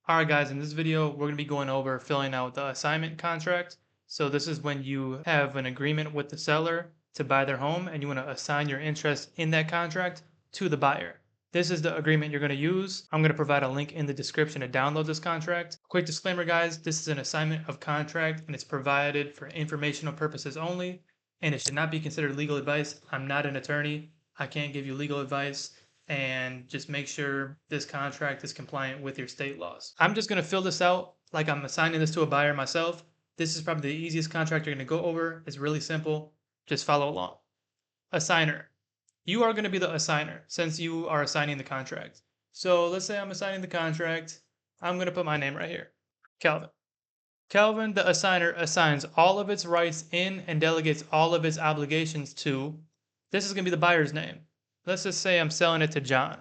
Alright guys, in this video, we're going to be going over filling out the assignment contract. So this is when you have an agreement with the seller to buy their home and you want to assign your interest in that contract to the buyer. This is the agreement you're going to use. I'm going to provide a link in the description to download this contract. Quick disclaimer guys, this is an assignment of contract and it's provided for informational purposes only and it should not be considered legal advice. I'm not an attorney. I can't give you legal advice. And just make sure this contract is compliant with your state laws. I'm just going to fill this out like I'm assigning this to a buyer myself. This is probably the easiest contract you're going to go over. It's really simple. Just follow along. Assigner. You are going to be the assigner since you are assigning the contract. So let's say I'm assigning the contract. I'm going to put my name right here. Calvin. Calvin, the assigner, assigns all of its rights in and delegates all of its obligations to. This is going to be the buyer's name. Let's just say I'm selling it to John.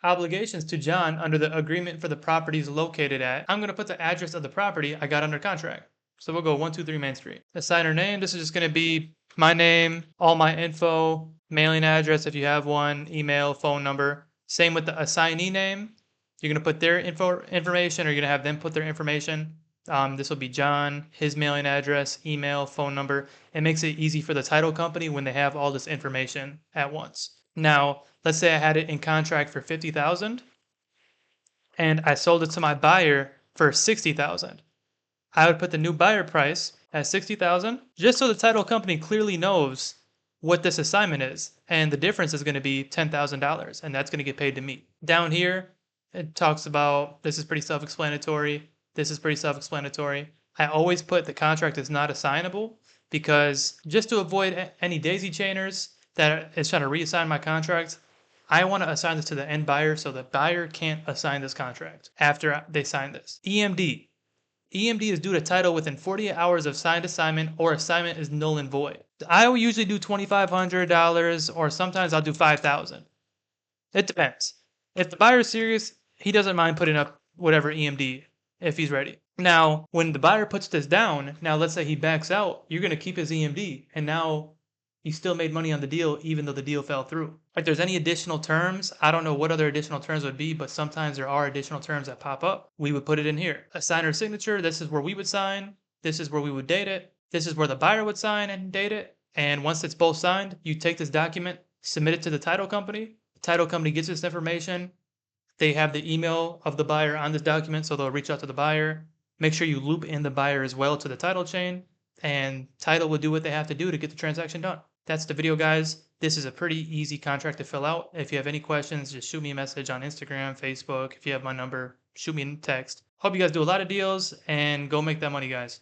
Obligations to John under the agreement for the properties located at. I'm going to put the address of the property I got under contract. So we'll go 123 Main Street. Assigner name, this is just going to be my name, all my info, mailing address if you have one, email, phone number. Same with the assignee name. You're going to put their information or you're going to have them put their information. This will be John, his mailing address, email, phone number. It makes it easy for the title company when they have all this information at once. Now, let's say I had it in contract for $50,000 and I sold it to my buyer for $60,000. I would put the new buyer price at $60,000 just so the title company clearly knows what this assignment is. And the difference is going to be $10,000 and that's going to get paid to me. Down here, it talks about, this is pretty self-explanatory. This is pretty self-explanatory. I always put the contract is not assignable because just to avoid any daisy chainers that is trying to reassign my contract, I want to assign this to the end buyer so the buyer can't assign this contract after they sign this. EMD. EMD is due to title within 48 hours of signed assignment or assignment is null and void. I will usually do $2,500 or sometimes I'll do $5,000. It depends. If the buyer is serious, he doesn't mind putting up whatever EMD if he's ready. Now, when the buyer puts this down, now let's say he backs out, you're going to keep his EMD and now he still made money on the deal even though the deal fell through. If there's any additional terms, I don't know what other additional terms would be, but sometimes there are additional terms that pop up. We would put it in here. Assigner signature, this is where we would sign. This is where we would date it. This is where the buyer would sign and date it. And once it's both signed, you take this document, submit it to the title company. The title company gets this information. They have the email of the buyer on this document, so they'll reach out to the buyer. Make sure you loop in the buyer as well to the title chain, and title will do what they have to do to get the transaction done. That's the video, guys. This is a pretty easy contract to fill out. If you have any questions, just shoot me a message on Instagram, Facebook. If you have my number, shoot me a text. Hope you guys do a lot of deals and go make that money, guys.